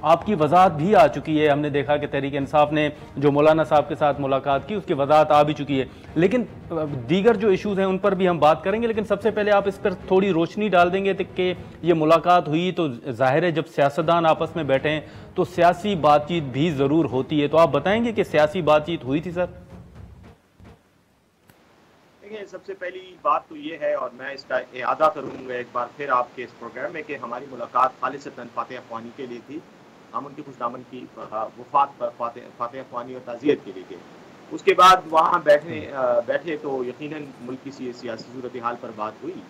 आपकी वजाहत भी आ चुकी है। हमने देखा कि तहरीक इंसाफ ने जो मौलाना साहब के साथ मुलाकात की उसकी वजाहत आ भी चुकी है, लेकिन दीगर जो इश्यूज़ हैं उन पर भी हम बात करेंगे। लेकिन सबसे पहले आप इस पर थोड़ी रोशनी डाल देंगे कि ये मुलाकात हुई तो जाहिर है जब सियासतदान आपस में बैठे हैं तो सियासी बातचीत भी ज़रूर होती है, तो आप बताएंगे कि सियासी बातचीत हुई थी सर? देखिए, सबसे पहली बात तो ये है, और मैं इसका इआदा करूँगा एक बार फिर आपके इस प्रोग्राम में, कि हमारी मुलाकात खालिसतन फातिह अफ़ग़ानी के लिए थी। हम उनकी खुशदामद की वफ़ात पर फातिह अफ़ग़ानी और ताज़ियत के लिए गए। उसके बाद वहाँ बैठे तो यकीनन मुल्क की सियासी सूरत हाल पर बात हुई,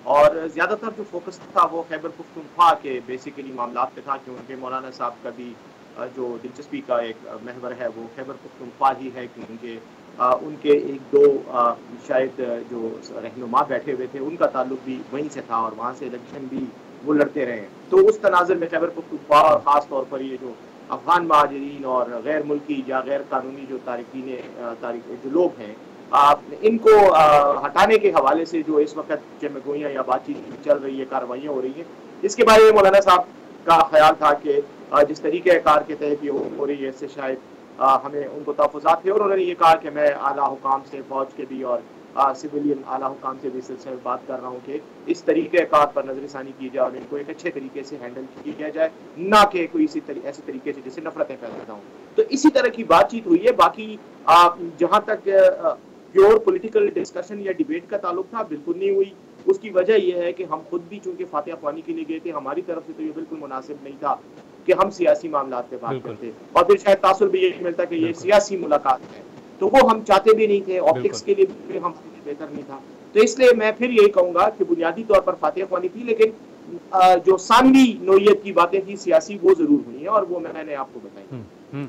और ज़्यादातर जो फोकस था वो खैबर पख्तूनख्वा के बेसिकली मामलात पे था, क्योंकि मौलाना साहब का भी जो दिलचस्पी का एक महवर है वो खैबर पख्तूनख्वा ही है, क्योंकि उनके एक दो शायद जो रहनुमा बैठे हुए थे उनका ताल्लुक भी वहीं से था, और वहाँ से इलेक्शन भी वो लड़ते रहे। तो उस तनाज़ुर में खैबर पख्तूनख्वा और ख़ास तौर पर ये जो अफ़गान महाजरीन और गैर मुल्की या गैर कानूनी जो तारिकीन जो लोग हैं, इनको हटाने के हवाले से जो इस वक्त जमगोइयाँ या बातचीत चल रही है, कार्रवाइयाँ हो रही हैं, इसके बारे में मौलाना साहब का ख्याल था कि जिस तरीके कार के तहत ये हो रही है इससे शायद हमें उनको तहफ़्फ़ुज़ात थे, और उन्होंने ये कहा कि मैं आला हुकाम से, फ़ौज के भी और सिविलियन आला हुकाम से भी इस सिलसिले में बात कर रहा हूँ कि इस तरीके कार पर नज़रसानी की जाए और इनको एक अच्छे तरीके से हैंडल किया जाए, ना कि कोई ऐसे तरीके से जिससे नफरतें फैलाता हूँ। तो इसी तरह की बातचीत हुई है। बाकी जहाँ तक प्योर पॉलिटिकल डिस्कशन या डिबेट का ताल्लुक था, बिल्कुल नहीं हुई। उसकी वजह यह है कि हम खुद भी चूंकि फातिह अफ़ग़ानी के लिए गए थे, हमारी तरफ से तो ये बिल्कुल मुनासिब नहीं था कि हम सियासी मामलात पे बात करते, और फिर शायद तासुर भी यही मिलता कि ये सियासी मुलाकात है, तो वो हम चाहते भी नहीं थे, ऑप्टिक्स के लिए भी हम बेहतर नहीं था। तो इसलिए मैं फिर यही कहूंगा कि बुनियादी तौर पर फातिह अफ़ग़ानी थी, लेकिन जो सानवी नोयत की बातें थी सियासी, वो जरूर हुई है, और वो मैंने आपको बताई।